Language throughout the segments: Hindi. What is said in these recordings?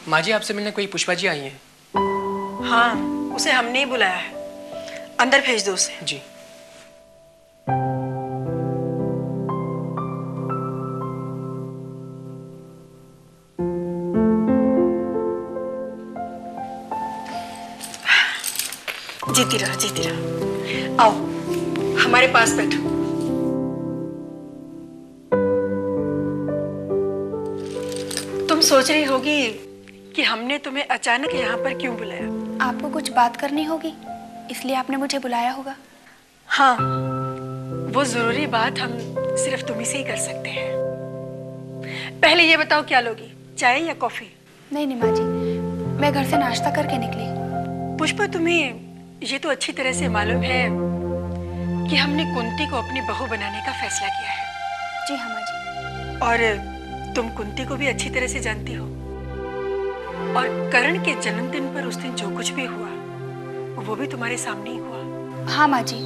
माँ जी आपसे मिलने कोई पुष्पा जी आई हैं? हाँ, उसे हमने ही बुलाया है। अंदर भेज दो उसे। जी। जीती रहो, जीती रहो। आओ, हमारे पास बैठो। तुम सोच रही होगी कि हमने तुम्हें अचानक यहाँ पर क्यों बुलाया। आपको कुछ बात करनी होगी, इसलिए आपने मुझे बुलाया होगा। हाँ, वो जरूरी बात हम सिर्फ तुम्ही से ही कर सकते हैं। पहले ये बताओ क्या लोगी, चाय या कॉफी? नहीं नहीं माँ जी, मैं घर से नाश्ता करके निकली। पुष्पा, तुम्हें ये तो अच्छी तरह से मालूम है कि हमने कुंती को अपनी बहू बनाने का फैसला किया है। जी हाँ माँ जी। और तुम कुंती को भी अच्छी तरह से जानती हो। और करण के जन्मदिन पर उस दिन जो कुछ भी हुआ वो भी तुम्हारे सामने ही हुआ। हाँ माँ जी,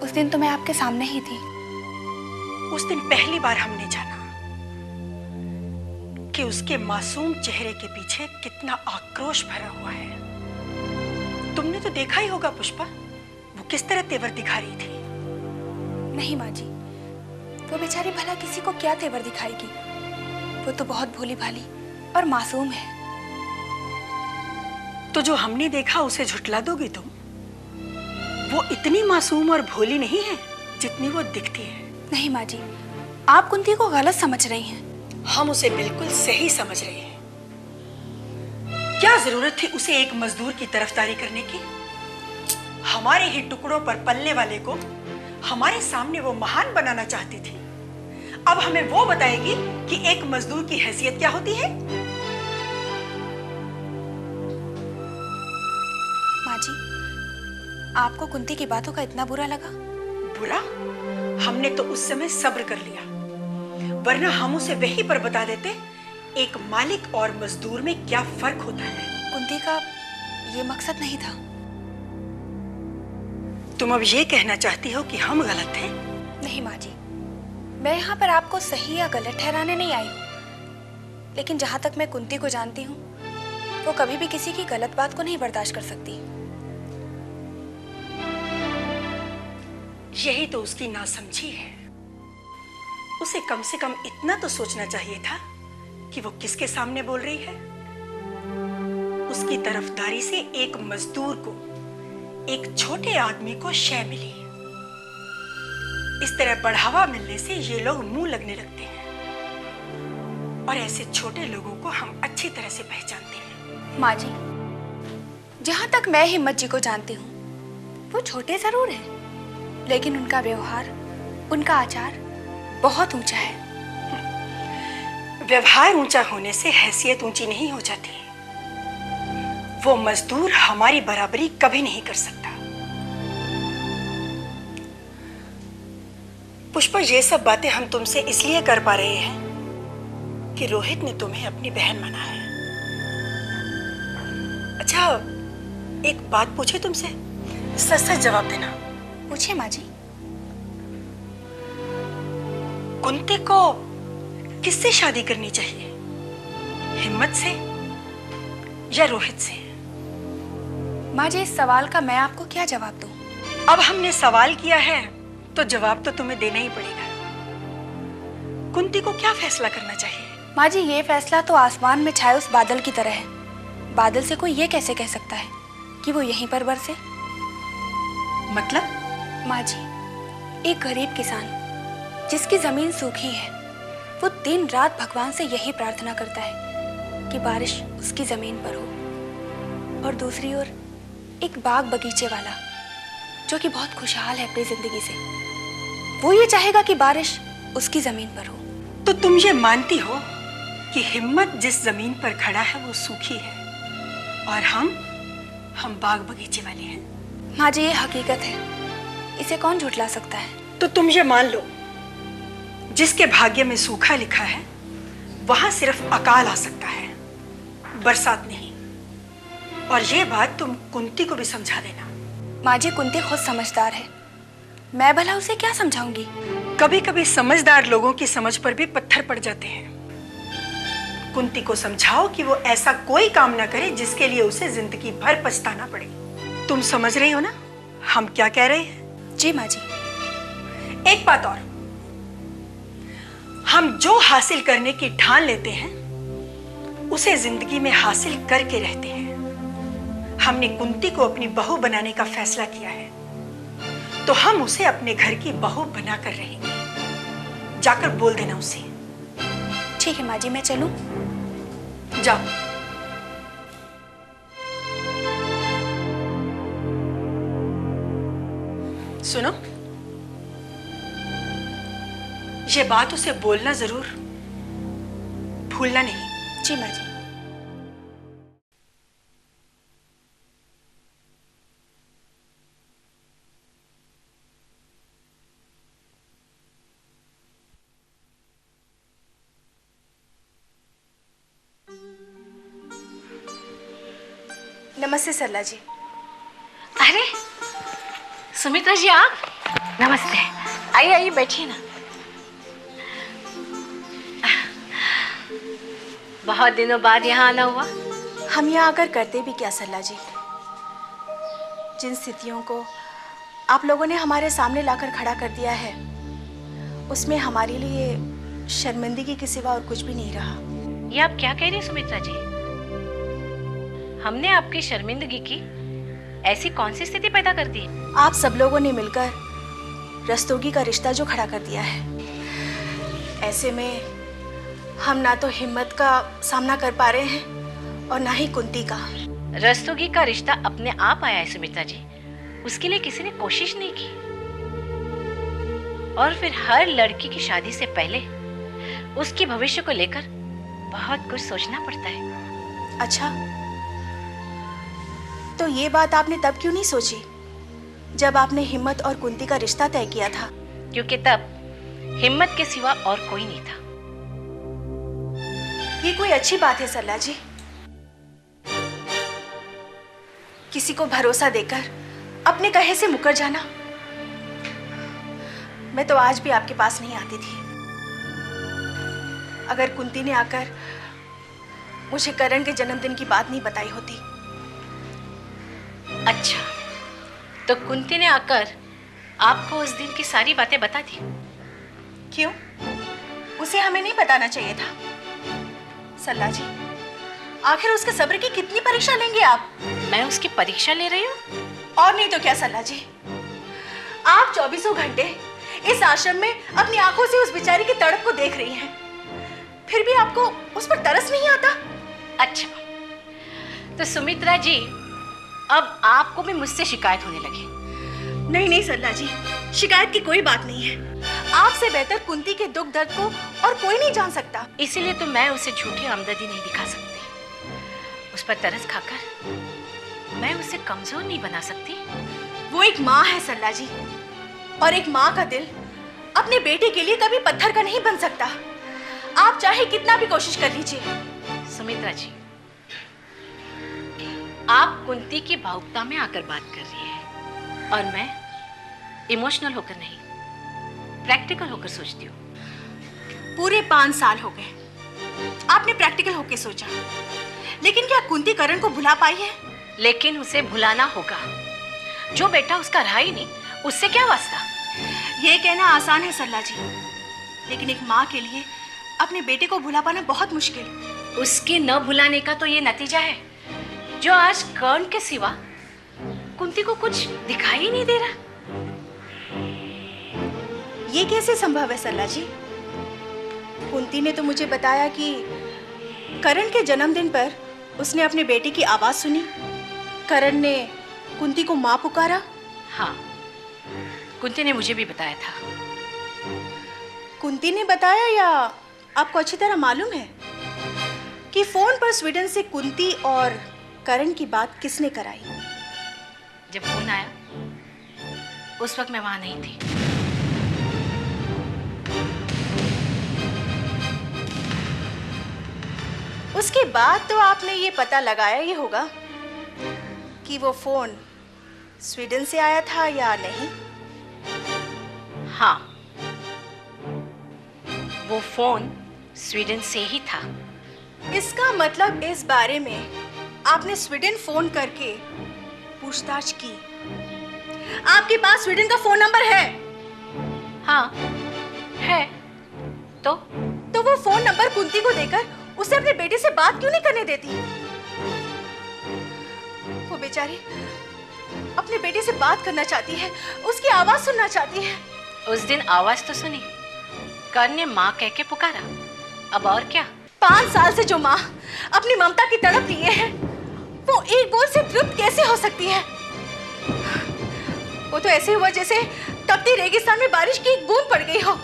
उस दिन तो मैं आपके सामने ही थी। उस दिन पहली बार हमने जाना कि उसके मासूम चेहरे के पीछे कितना आक्रोश भरा हुआ है। तुमने तो देखा ही होगा पुष्पा, वो किस तरह तेवर दिखा रही थी। नहीं माँ जी, वो बेचारी भला किसी को क्या तेवर दिखाएगी। वो तो बहुत भोली भाली और मासूम है। तो जो हमने देखा उसे झुठला दोगी तुम? वो इतनी मासूम और भोली नहीं है जितनी वो दिखती है। नहीं माँ जी, आप कुंती को गलत समझ रही हैं। हम उसे बिल्कुल सही समझ रहे हैं। क्या जरूरत थी उसे एक मजदूर की तरफदारी करने की? हमारे ही टुकड़ों पर पलने वाले को हमारे सामने वो महान बनाना चाहती थी। अब हमें वो बताएगी कि एक मजदूर की हैसियत क्या होती है। माँ जी, आपको कुंती की बातों का इतना बुरा लगा? बुरा? हमने तो उस समय सब्र कर लिया, वरना हम उसे वहीं पर बता देते एक मालिक और मजदूर में क्या फर्क होता है। कुंती का ये मकसद नहीं था। तुम अब ये कहना चाहती हो कि हम गलत हैं? नहीं माँ जी, मैं यहाँ पर आपको सही या गलत ठहराने नहीं आई हूँ। लेकिन जहाँ तक मैं कुंती को जानती हूँ, वो कभी भी किसी की गलत बात को नहीं बर्दाश्त कर सकती। यही तो उसकी नासमझी है। उसे कम से कम इतना तो सोचना चाहिए था कि वो किसके सामने बोल रही है। उसकी तरफदारी से एक मजदूर को, एक छोटे आदमी को शय मिली। इस तरह बढ़ावा मिलने से ये लोग मुंह लगने लगते हैं, और ऐसे छोटे लोगों को हम अच्छी तरह से पहचानते हैं। माँ जी, जहाँ तक मैं हिम्मत जी को जानती हूँ, वो छोटे जरूर हैं, लेकिन उनका व्यवहार, उनका आचार बहुत ऊंचा है। व्यवहार ऊंचा होने से हैसियत ऊंची नहीं हो जाती। वो मजदूर हमारी बराबरी कभी नहीं कर सकता। पुष्पा, ये सब बातें हम तुमसे इसलिए कर पा रहे हैं कि रोहित ने तुम्हें अपनी बहन माना है। अच्छा, एक बात पूछे तुमसे, सच सच जवाब देना। पूछिए माँ जी। कुंती को किससे शादी करनी चाहिए, हिम्मत से या रोहित से? माँ जी, इस सवाल का मैं आपको क्या जवाब दूं? अब हमने सवाल किया है तो जवाब तो तुम्हें देना ही पड़ेगा। कुंती को क्या फैसला करना चाहिए? माँ जी, ये फैसला तो आसमान में छाए उस बादल की तरह है। बादल से कोई ये कैसे कह सकता है कि वो यहीं पर बरसे? मतलब? माँ जी, एक गरीब किसान जिसकी जमीन सूखी है, वो दिन रात भगवान से यही प्रार्थना करता है कि बारिश उसकी जमीन पर हो। और दूसरी ओर एक बाग बगीचे वाला जो कि बहुत खुशहाल है अपनी जिंदगी से, वो ये चाहेगा कि बारिश उसकी जमीन पर हो। तो तुम ये मानती हो कि हिम्मत जिस जमीन पर खड़ा है वो सूखी है, और हम बाग बगीचे वाले हैं? माँ जी, ये हकीकत है, इसे कौन झुठला सकता है। तो तुम ये मान लो, जिसके भाग्य में सूखा लिखा है वहां सिर्फ अकाल आ सकता है, बरसात नहीं। और ये बात तुम कुंती को भी समझा देना। माँ जी, कुंती खुद समझदार है, मैं भला उसे क्या समझाऊंगी? कभी कभी समझदार लोगों की समझ पर भी पत्थर पड़ जाते हैं। कुंती को समझाओ कि वो ऐसा कोई काम ना करे जिसके लिए उसे जिंदगी भर पछताना पड़े। तुम समझ रही हो ना हम क्या कह रहे हैं? जी माँ जी। एक बात और, हम जो हासिल करने की ठान लेते हैं उसे जिंदगी में हासिल करके रहते हैं। हमने कुंती को अपनी बहू बनाने का फैसला किया है तो हम उसे अपने घर की बहू बनाकर रहेंगे। जाकर बोल देना उसे। ठीक है माँ जी, मैं चलूं? जाओ। सुनो, ये बात उसे बोलना जरूर, भूलना नहीं। जी माँ जी। नमस्ते सरला जी। अरे सुमित्रा जी, आप? नमस्ते। आइए आइए, बैठिए ना। बहुत दिनों बाद यहाँ आना हुआ। हम यहाँ आकर करते भी क्या सरला जी? जिन स्थितियों को आप लोगों ने हमारे सामने लाकर खड़ा कर दिया है उसमें हमारे लिए शर्मिंदगी के सिवा और कुछ भी नहीं रहा। ये आप क्या कह रही हैं सुमित्रा जी? हमने आपकी शर्मिंदगी की ऐसी कौन सी स्थिति पैदा कर दी? आप सब लोगों ने मिलकर रस्तोगी का रिश्ता जो खड़ा कर दिया है, ऐसे में हम ना तो हिम्मत का सामना कर पा रहे हैं और ना ही कुंती का। रस्तोगी का रिश्ता अपने आप आया है सुमित्रा जी, उसके लिए किसी ने कोशिश नहीं की। और फिर हर लड़की की शादी से पहले उसके भविष्य को लेकर बहुत कुछ सोचना पड़ता है। अच्छा, तो ये बात आपने तब क्यों नहीं सोची जब आपने हिम्मत और कुंती का रिश्ता तय किया था? क्योंकि तब हिम्मत के सिवा और कोई नहीं था। ये कोई अच्छी बात है सरला जी? किसी को भरोसा देकर अपने कहे से मुकर जाना। मैं तो आज भी आपके पास नहीं आती थी। अगर कुंती ने आकर मुझे करण के जन्मदिन की बात नहीं बताई होती। अच्छा, तो कुंती ने आकर आपको उस दिन की सारी बातें बता दी? क्यों? उसे हमें नहीं बताना चाहिए था? सरला जी, आखिर उसके सब्र की कितनी परीक्षा लेंगे आप? मैं उसकी परीक्षा ले रही हूँ? और नहीं तो क्या सरला जी, आप 24 घंटे इस आश्रम में अपनी आंखों से उस बेचारी की तड़प को देख रही हैं, फिर भी आपको उस पर तरस नहीं आता? अच्छा, तो सुमित्रा जी अब आपको भी मुझसे शिकायत होने लगी? नहीं नहीं सरला जी, शिकायत की कोई बात नहीं है। आपसे बेहतर कुंती के दुख दर्द को और कोई नहीं जान सकता। इसीलिए तो मैं उसे झूठी हमदर्दी नहीं दिखा सकती। उस पर तरस खाकर मैं उसे कमजोर नहीं बना सकती। वो एक माँ है सरला जी, और एक माँ का दिल अपने बेटे के लिए कभी पत्थर का नहीं बन सकता। आप चाहे कितना भी कोशिश कर लीजिए। सुमित्रा जी, आप कुंती की भावुकता में आकर बात कर रही है और मैं इमोशनल होकर नहीं, प्रैक्टिकल होकर सोचती हूँ। पूरे 5 साल हो गए आपने प्रैक्टिकल होकर सोचा, लेकिन क्या कुंती करण को भुला पाई है? लेकिन उसे भुलाना होगा। जो बेटा उसका रहा ही नहीं, उससे क्या वास्ता? ये कहना आसान है सरला जी, लेकिन एक माँ के लिए अपने बेटे को भुला पाना बहुत मुश्किल। उसके न भुलाने का तो ये नतीजा है जो आज कर्ण के सिवा कुंती को कुछ दिखाई ही नहीं दे रहा। ये कैसे संभव है सरला जी? कुंती ने तो मुझे बताया कि करण के जन्मदिन पर उसने अपने बेटे की आवाज सुनी। करण ने कुंती को माँ पुकारा। हाँ, कुंती ने मुझे भी बताया था। कुंती ने बताया या आपको अच्छी तरह मालूम है कि फोन पर स्वीडन से कुंती और करण की बात किसने कराई? जब फोन आया उस वक्त मैं वहां नहीं थी। उसके बाद तो आपने ये पता लगाया ही होगा कि वो फोन स्वीडन से आया था या नहीं? हाँ, वो फोन स्वीडन से ही था। इसका मतलब इस बारे में आपने स्वीडन फोन करके पूछताछ की। आपके पास स्वीडन का फोन नंबर है? हाँ है। तो वो फोन नंबर कुंती को देकर उसे अपने बेटे से बात क्यों नहीं करने देती? वो बेचारी अपने बेटे से बात करना चाहती है, उसकी आवाज सुनना चाहती है। उस दिन आवाज तो सुनी, कर्ण ने माँ कह के पुकारा, अब और क्या? 5 साल से जो माँ अपनी ममता की तड़प लिए है, वो एक बूंद से तृप्त कैसे हो सकती है? वो तो ऐसे हुआ जैसे तपती रेगिस्तान में बारिश की एक बूंद पड़ गई हो।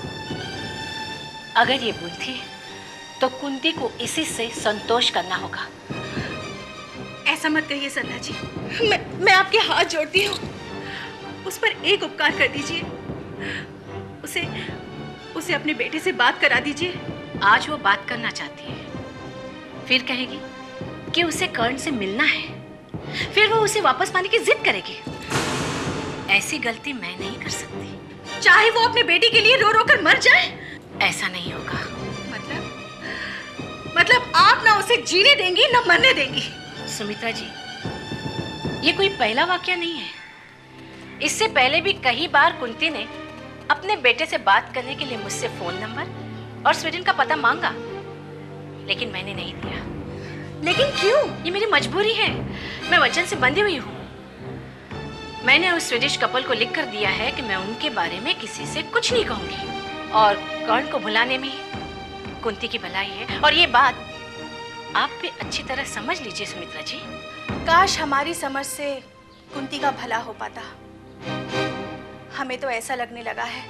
अगर ये बूंद थी तो कुंती को इसी से संतोष करना होगा। ऐसा मत कहिए सरला जी, मैं आपके हाथ जोड़ती हूँ। उस पर एक उपकार कर दीजिए, उसे अपने बेटे से बात करा दीजिए। आज वो बात करना चाहती है, फिर कहेगी कि उसे कर्ण से मिलना है, फिर वो उसे वापस पाने की जिद करेगी। ऐसी गलती मैं नहीं कर सकती। चाहे वो अपने बेटी के लिए रो रो कर मर जाए। ऐसा नहीं होगा। मतलब आप ना उसे जीने देंगी ना मरने देंगी। सुमित्रा जी, ये कोई पहला वाकया नहीं है। इससे पहले भी कई बार कुंती ने अपने बेटे से बात करने के लिए मुझसे फोन नंबर और स्वीडन का पता मांगा, लेकिन मैंने नहीं दिया। लेकिन क्यों? ये मेरी मजबूरी है, मैं वचन से बंधी हुई हूँ। मैंने उस स्वीडिश कपल को लिख कर दिया है कि मैं उनके बारे में किसी से कुछ नहीं कहूंगी, और कर्ण को भुलाने में कुंती की भलाई है। और ये बात आप भी अच्छी तरह समझ लीजिए सुमित्रा जी। काश हमारी समझ से कुंती का भला हो पाता। हमें तो ऐसा लगने लगा है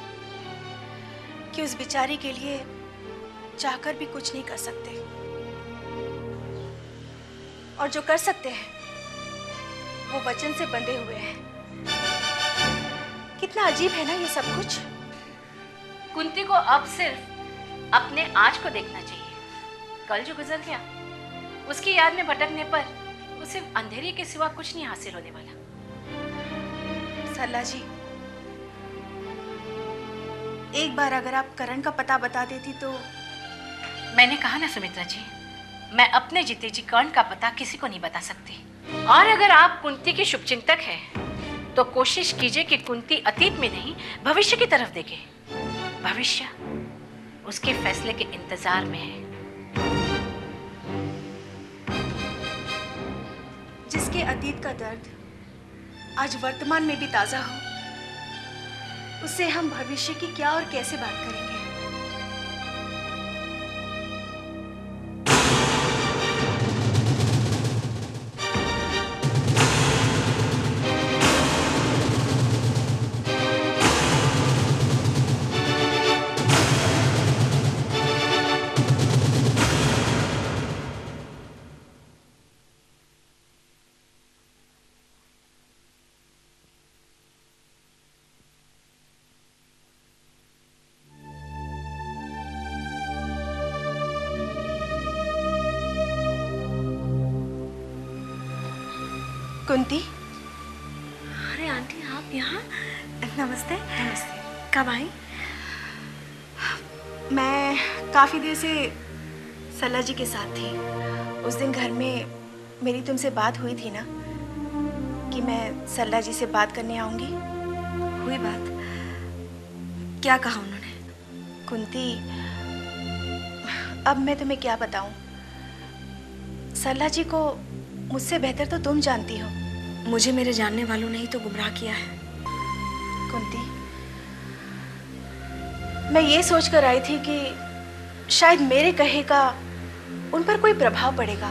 कि उस बेचारी के लिए चाहकर भी कुछ नहीं कर सकते, और जो कर सकते हैं वो वचन से बंधे हुए हैं। कितना अजीब है ना ये सब कुछ। कुंती को अब सिर्फ अपने आज को देखना चाहिए। कल जो गुजर गया उसकी याद में भटकने पर उसे अंधेरे के सिवा कुछ नहीं हासिल होने वाला। सरला जी, एक बार अगर आप करण का पता बता देती तो। मैंने कहा ना सुमित्रा जी, मैं अपने जीते जी कर्ण का पता किसी को नहीं बता सकती। और अगर आप कुंती की शुभचिंतक हैं तो कोशिश कीजिए कि कुंती अतीत में नहीं भविष्य की तरफ देखे। भविष्य उसके फैसले के इंतजार में है। जिसके अतीत का दर्द आज वर्तमान में भी ताजा हो, उससे हम भविष्य की क्या और कैसे बात करेंगे? कुंती। अरे आंटी, आप यहाँ? नमस्ते। नमस्ते। कब आई? मैं काफी देर से सरला जी के साथ थी। उस दिन घर में मेरी तुमसे बात हुई थी ना कि मैं सरला जी से बात करने आऊंगी। हुई बात? क्या कहा उन्होंने? कुंती, अब मैं तुम्हें क्या बताऊं। सरला जी को मुझसे बेहतर तो तुम जानती हो। मुझे मेरे जानने वालों ने ही तो गुमराह किया है। कुंती, मैं ये सोचकर आई थी कि शायद मेरे कहे का उन पर कोई प्रभाव पड़ेगा,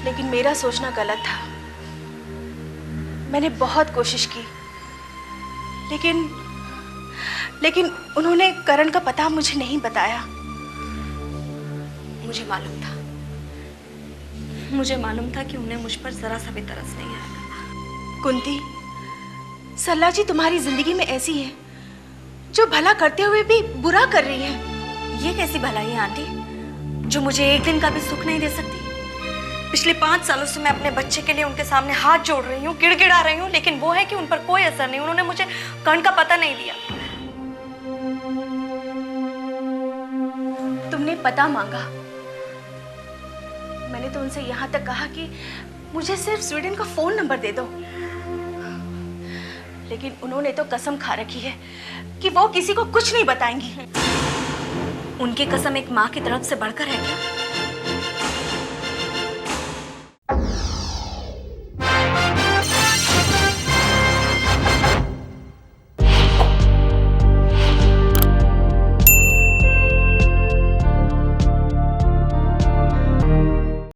लेकिन मेरा सोचना गलत था। मैंने बहुत कोशिश की, लेकिन उन्होंने करण का पता मुझे नहीं बताया। मुझे मालूम था कि उन्हें मुझ पर जरा सा भी तरस नहीं आएगा। कुंती, सरला जी तुम्हारी जिंदगी में ऐसी है जो भला करते हुए भी बुरा कर रही है। ये कैसी भलाई है आंटी, जो मुझे एक दिन का भी सुख नहीं दे सकती? पिछले 5 सालों से मैं अपने बच्चे के लिए उनके सामने हाथ जोड़ रही हूँ, गिड़गिड़ा रही हूँ, लेकिन वो है कि उन पर कोई असर नहीं। उन्होंने मुझे कर्ण का पता नहीं दिया। तुमने पता मांगा, तो उनसे यहाँ तक कहा कि मुझे सिर्फ स्वीडन का फोन नंबर दे दो, लेकिन उन्होंने तो कसम खा रखी है कि वो किसी को कुछ नहीं बताएंगी। उनकी कसम एक माँ की तरफ से बढ़कर है क्या?